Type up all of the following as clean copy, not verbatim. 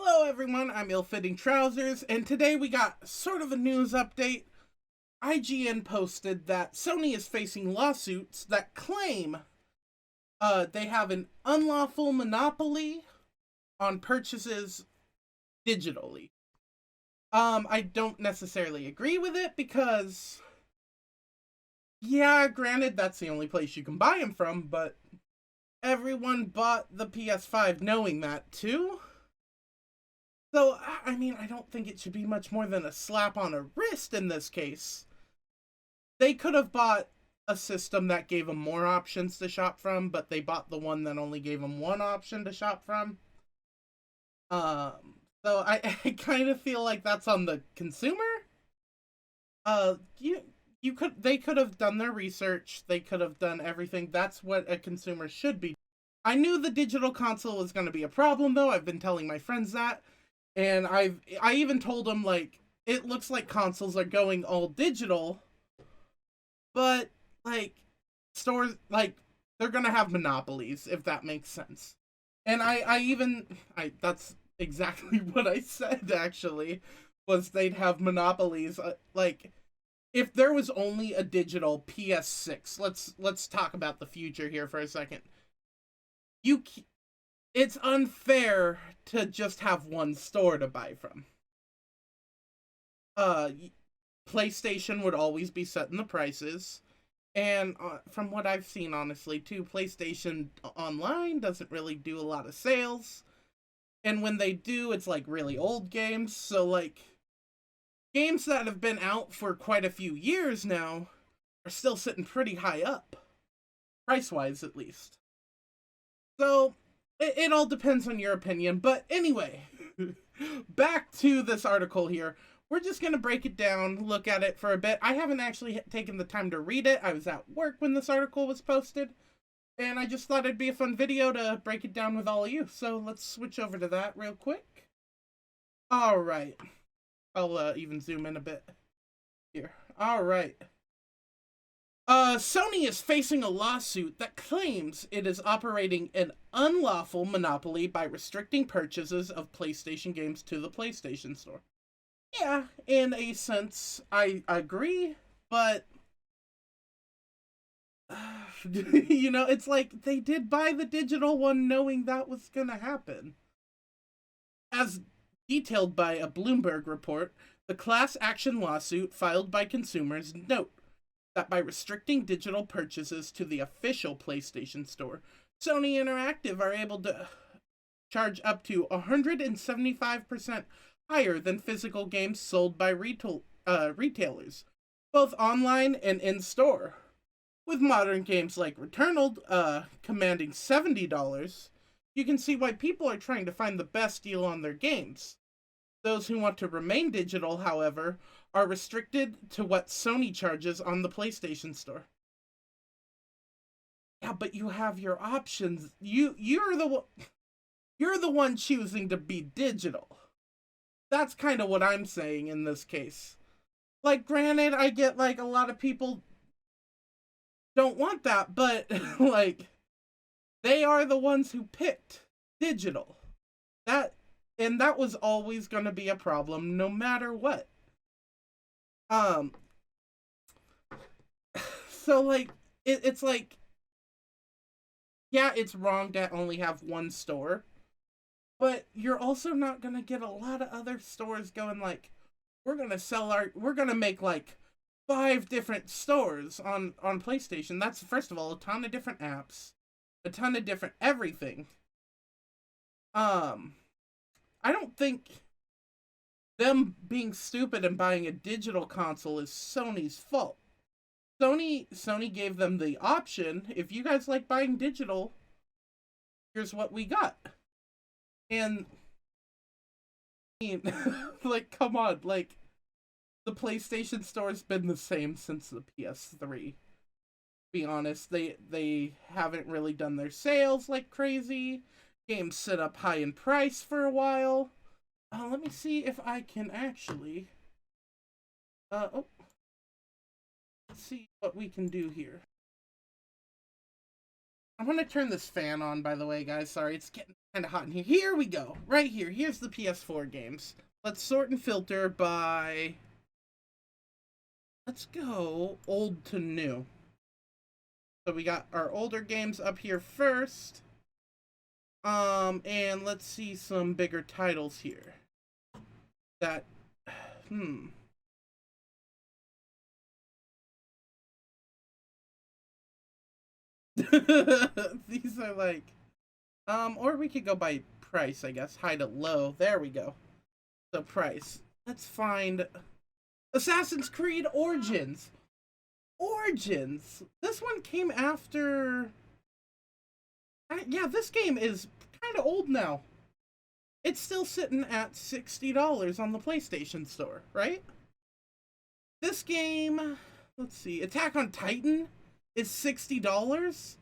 Hello everyone, I'm Ill-Fitting Trousers, and today we got sort of a news update. IGN posted that Sony is facing lawsuits that claim they have an unlawful monopoly on purchases digitally. I don't necessarily agree with it because, yeah, granted that's the only place you can buy them from, but everyone bought the PS5 knowing that too. So, I mean, I don't think it should be much more than a slap on a wrist in this case. They could have bought a system that gave them more options to shop from, but they bought the one that only gave them one option to shop from. So I kind of feel like that's on the consumer. They could have done their research. They could have done everything. That's what a consumer should be. I knew the digital console was going to be a problem, though. I've been telling my friends that. And I even told them, like, it looks like consoles are going all digital, but, like, stores, like, they're gonna have monopolies, if that makes sense. And that's exactly what I said, actually, was they'd have monopolies. Like, if there was only a digital PS6, let's talk about the future here for a second. It's unfair to just have one store to buy from. Uh, PlayStation would always be setting the prices, and from what I've seen, honestly, too, PlayStation Online doesn't really do a lot of sales, and when they do, it's like really old games. So like games that have been out for quite a few years now are still sitting pretty high up, price wise at least. So it all depends on your opinion. But anyway, back to this article here. We're just going to break it down, look at it for a bit. I haven't actually taken the time to read it. I was at work when this article was posted, and I just thought it'd be a fun video to break it down with all of you. So let's switch over to that real quick. All right. I'll even zoom in a bit here. All right. Sony is facing a lawsuit that claims it is operating an unlawful monopoly by restricting purchases of PlayStation games to the PlayStation Store. Yeah, in a sense, I agree, but it's like they did buy the digital one knowing that was gonna happen. As detailed by a Bloomberg report, the class action lawsuit filed by consumers note that by restricting digital purchases to the official PlayStation Store, Sony Interactive are able to charge up to 175% higher than physical games sold by retailers, both online and in-store. With modern games like Returnal commanding $70, you can see why people are trying to find the best deal on their games. Those who want to remain digital, however, are restricted to what Sony charges on the PlayStation Store. Yeah, but you have your options. You're the one choosing to be digital. That's kind of what I'm saying in this case. Like, granted, I get like a lot of people don't want that, but like they are the ones who picked digital. That was always going to be a problem no matter what. So like it's like, yeah, it's wrong to only have one store, but you're also not going to get a lot of other stores going like, we're going to make like 5 different stores on PlayStation. That's, first of all, a ton of different apps, a ton of different everything. I don't think them being stupid and buying a digital console is Sony's fault. Sony gave them the option. If you guys like buying digital, here's what we got. And like, come on, like, the PlayStation Store's been the same since the PS3. Be honest, they haven't really done their sales like crazy. Games sit up high in price for a while. Let me see if I can actually let's see what we can do here. I want to turn this fan on, by the way, guys. Sorry, it's getting kind of hot in here. Here we go. Right here. Here's the PS4 games. Let's sort and filter by... Let's go old to new. So we got our older games up here first. And let's see some bigger titles here. That, These are like, or we could go by price, I guess. High to low. There we go. So price. Let's find Assassin's Creed Origins. Origins. This one came after. Yeah, this game is kind of old now. It's still sitting at $60 on the PlayStation Store, right? This game, let's see, Attack on Titan is $60.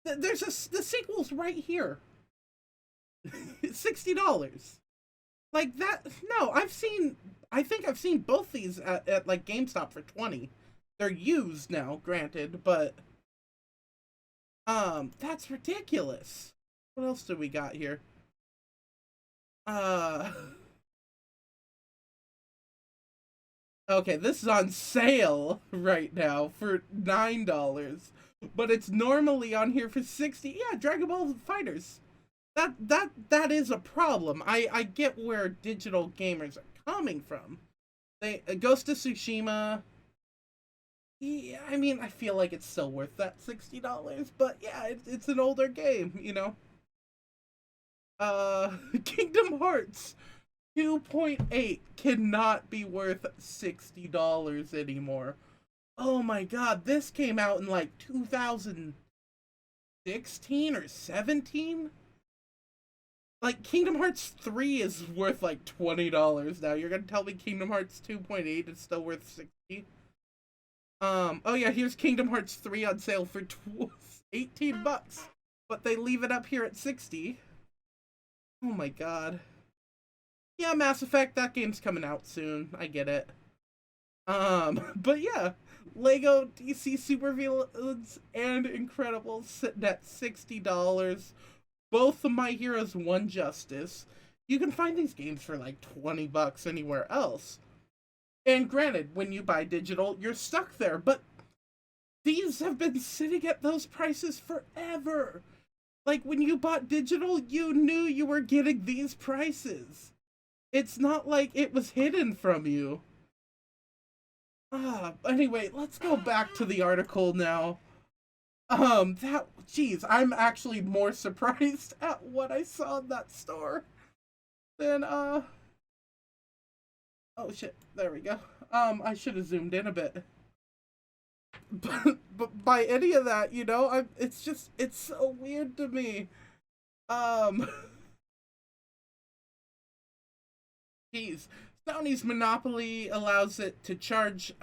There's the sequel's right here. $60. Like that. No, I think I've seen both these at like GameStop for 20. They're used now, granted, but that's ridiculous. What else do we got here? Okay, this is on sale right now for $9, but it's normally on here for 60. Yeah, Dragon Ball FighterZ. That is a problem. I get where digital gamers are coming from. Ghost of Tsushima. Yeah, I mean, I feel like it's still worth that $60, but yeah, it's an older game, you know. Kingdom Hearts 2.8 cannot be worth $60 anymore. Oh my god, this came out in like 2016 or 17? Like, Kingdom Hearts 3 is worth like $20 now. You're gonna tell me Kingdom Hearts 2.8 is still worth 60? Oh yeah, here's Kingdom Hearts 3 on sale for 18 bucks. But they leave it up here at 60. Oh my god. Yeah, Mass Effect, that game's coming out soon. I get it. But yeah, Lego DC Supervillains and Incredibles sitting at $60. Both of My Heroes, One Justice. You can find these games for like 20 bucks anywhere else. And granted, when you buy digital, you're stuck there, but these have been sitting at those prices forever. Like, when you bought digital, you knew you were getting these prices. It's not like it was hidden from you. Anyway, let's go back to the article now. Geez, I'm actually more surprised at what I saw in that store than, oh shit, there we go. I should have zoomed in a bit. But by any of that, you know, it's so weird to me. Geez, Sony's monopoly allows it to charge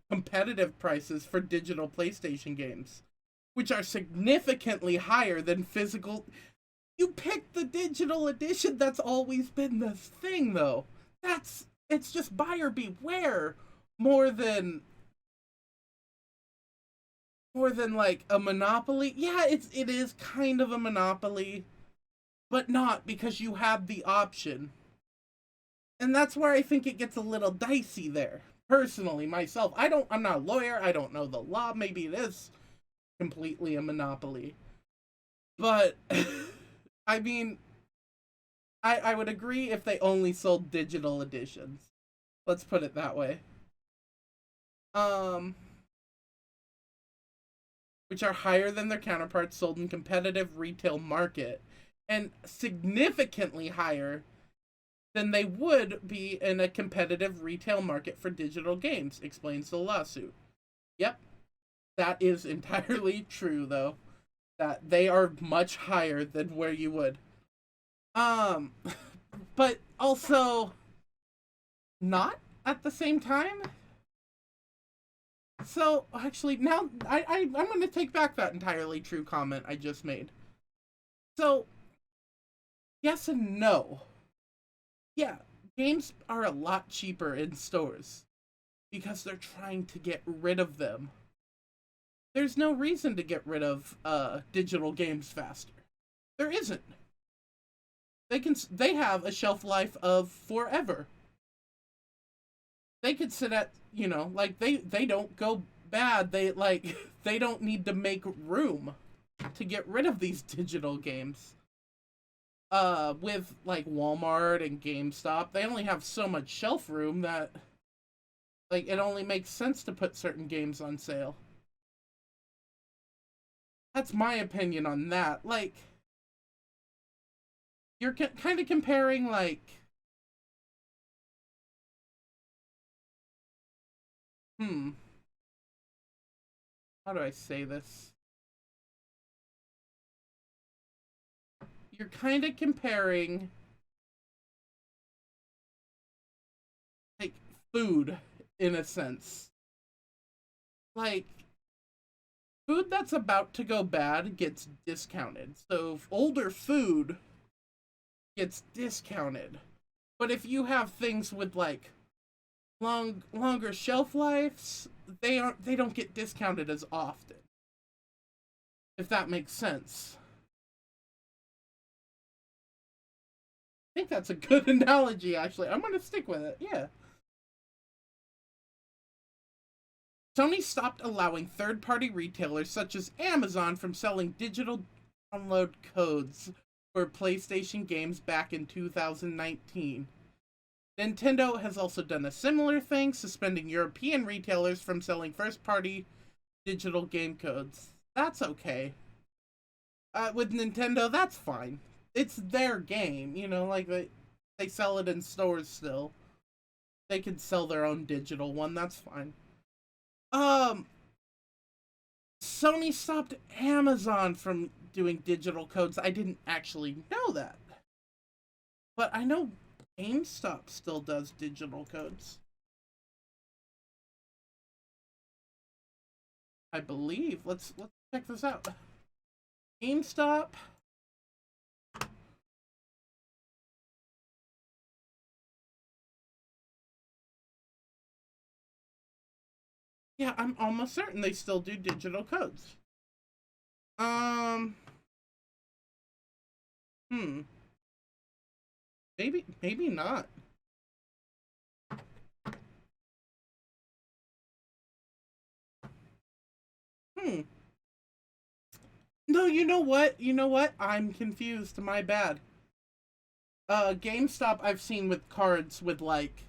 competitive prices for digital PlayStation games, which are significantly higher than physical. You picked the digital edition. That's always been the thing, though. It's just buyer beware more than like a monopoly. Yeah, it is kind of a monopoly, but not, because you have the option. And that's where I think it gets a little dicey there. Personally, myself, I'm not a lawyer. I don't know the law. Maybe it is completely a monopoly. But I mean, I would agree if they only sold digital editions. Let's put it that way. Which are higher than their counterparts sold in competitive retail market, and significantly higher than they would be in a competitive retail market for digital games, explains the lawsuit. Yep, that is entirely true, though. That they are much higher than where you would. But also not at the same time. So, actually, now I'm going to take back that entirely true comment I just made. So, yes and no. Yeah, games are a lot cheaper in stores because they're trying to get rid of them. There's no reason to get rid of digital games faster. There isn't. They have a shelf life of forever. They could sit at, like they don't go bad. They don't need to make room to get rid of these digital games. With like Walmart and GameStop, they only have so much shelf room that like it only makes sense to put certain games on sale. That's my opinion on that. Like, you're kind of comparing, like, hmm, how do I say this? You're kind of comparing, like, food, in a sense. Like, food that's about to go bad gets discounted. So, older food gets discounted. But if you have things with, like, longer shelf lives, they don't get discounted as often. If that makes sense. I think that's a good analogy, actually. I'm gonna stick with it. Yeah. Sony stopped allowing third-party retailers such as Amazon from selling digital download codes for PlayStation games back in 2019. Nintendo has also done a similar thing, suspending European retailers from selling first-party digital game codes. That's okay. With Nintendo, that's fine. It's their game, like they sell it in stores still. They can sell their own digital one, that's fine. Um, Sony stopped Amazon from doing digital codes. I didn't actually know that. But I know GameStop still does digital codes. I believe. Let's check this out. GameStop. Yeah, I'm almost certain they still do digital codes. Hmm. Maybe not. Hmm. No, you know what? You know what? I'm confused. My bad. GameStop I've seen with cards with like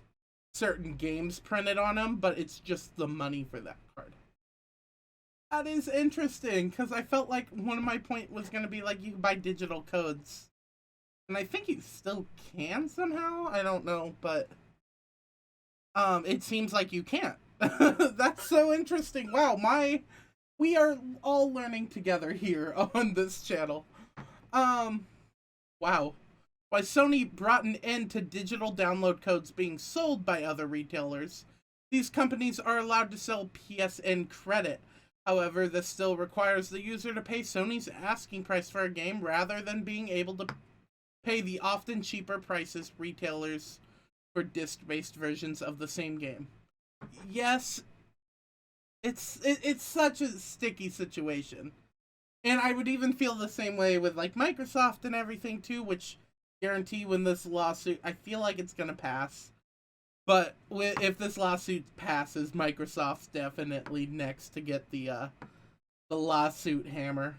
certain games printed on them, but it's just the money for that card. That is interesting because I felt like one of my point was gonna be like you can buy digital codes, and I think you still can somehow. I don't know, but it seems like you can't. That's so interesting. Wow, we are all learning together here on this channel. Wow. Why Sony brought an end to digital download codes being sold by other retailers. These companies are allowed to sell PSN credit. However, this still requires the user to pay Sony's asking price for a game rather than being able to pay the often cheaper prices retailers for disc-based versions of the same game. Yes, it's such a sticky situation. And I would even feel the same way with like Microsoft and everything too, which guarantee when this lawsuit, I feel like it's gonna pass. But if this lawsuit passes, Microsoft's definitely next to get the lawsuit hammer.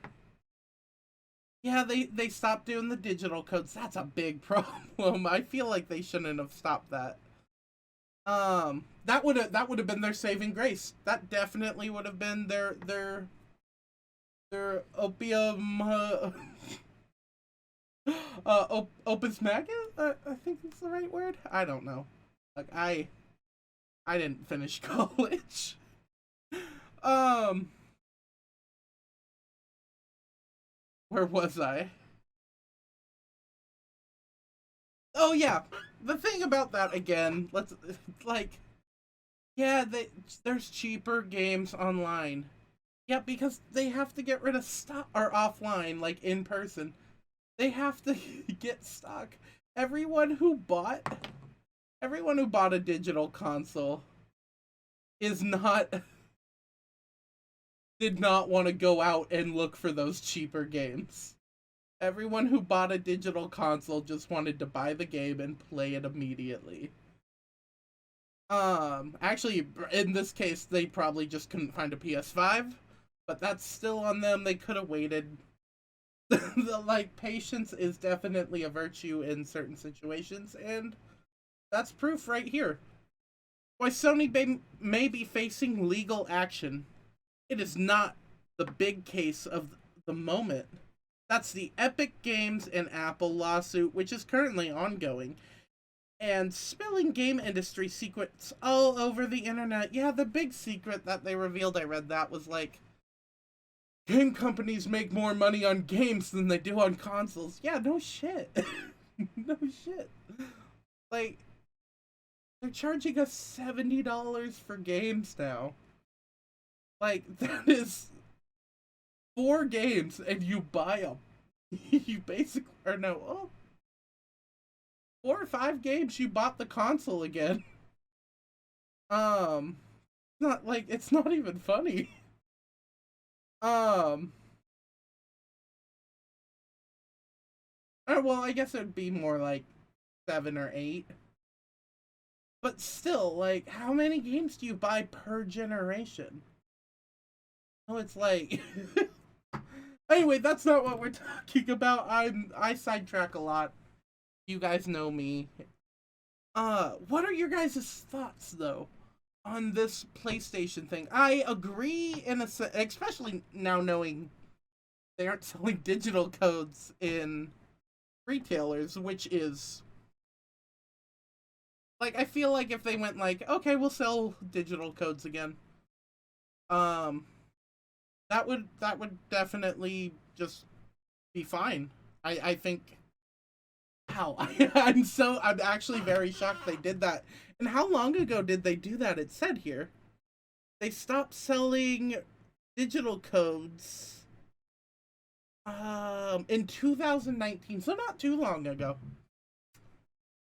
Yeah, they stopped doing the digital codes. That's a big problem. I feel like they shouldn't have stopped that. That would have been their saving grace. That definitely would have been their opium opus magnum. I think that's the right word. I don't know. Like I didn't finish college. Um, where was I? Oh yeah, the thing about that again. Let's like, yeah, there's cheaper games online. Yeah, because they have to get rid of stock or offline, like in person. They have to get stock. Everyone who bought everyone who bought a digital console is not did not want to go out and look for those cheaper games. Everyone who bought a digital console just wanted to buy the game and play it immediately. Actually, in this case, they probably just couldn't find a PS5, but that's still on them. They could have waited. Like, patience is definitely a virtue in certain situations, and that's proof right here. Why Sony may be facing legal action. It is not the big case of the moment. That's the Epic Games and Apple lawsuit, which is currently ongoing, and spilling game industry secrets all over the internet. Yeah, the big secret that they revealed, I read that, was like, game companies make more money on games than they do on consoles. Yeah, no shit. No shit. Like, they're charging us $70 for games now. Like, that is 4 games and you buy them. You basically, or no, 4 or 5 games, you bought the console again. Not like, it's not even funny. Well, I guess it would be more like 7 or 8. But still, like, how many games do you buy per generation? Oh, it's like... Anyway, that's not what we're talking about. I sidetrack a lot. You guys know me. What are your guys' thoughts, though, on this PlayStation thing? I agree in a sense, especially now knowing they aren't selling digital codes in retailers, which is... Like, I feel like if they went like, okay, we'll sell digital codes again, that would definitely just be fine. I think. How I'm actually very shocked they did that. And how long ago did they do that? It said here they stopped selling digital codes in 2019, so not too long ago.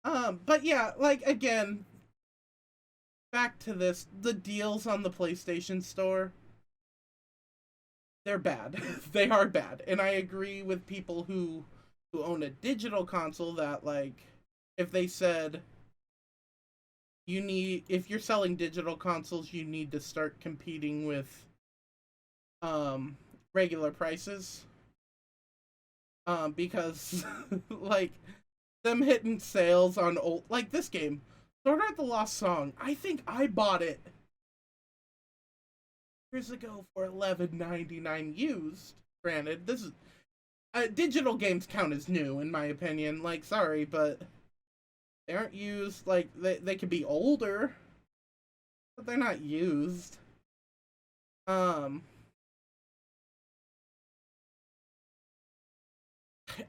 But yeah, like, again, back to this, the deals on the PlayStation Store, they're bad. They are bad. And I agree with people who own a digital console that, like, if they said if you're selling digital consoles, you need to start competing with regular prices. Because like, them hitting sales on old, like this game, Sword Art the Lost Song, I think I bought it years ago for $11.99 used. Granted, this is digital games count as new in my opinion. Like, sorry, but they aren't used. Like, they could be older, but they're not used.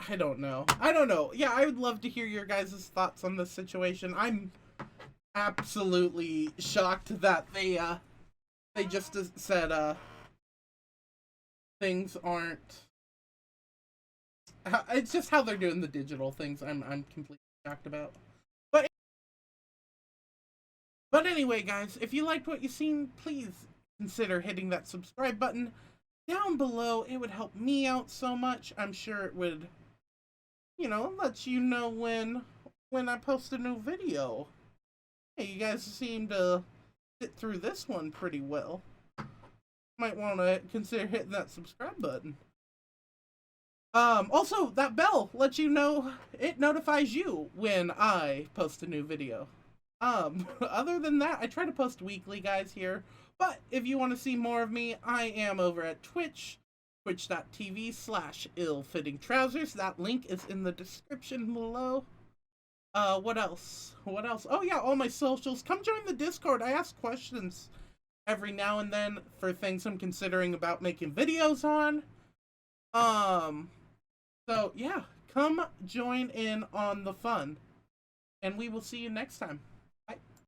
I don't know. Yeah, I would love to hear your guys' thoughts on this situation. I'm absolutely shocked that they just said things aren't. It's just how they're doing the digital things. I'm completely shocked about. But anyway, guys, if you liked what you've seen, please consider hitting that subscribe button down below. It would help me out so much. I'm sure it would, let you know when I post a new video. Hey, you guys seem to sit through this one pretty well. Might want to consider hitting that subscribe button. Also, that bell lets you know, it notifies you when I post a new video. Other than that, I try to post weekly, guys, here. But if you want to see more of me, I am over at Twitch, twitch.tv/illfittingtrousers. That link is in the description below. What else? Oh yeah, all my socials. Come join the Discord. I ask questions every now and then for things I'm considering about making videos on. So yeah, come join in on the fun. And we will see you next time.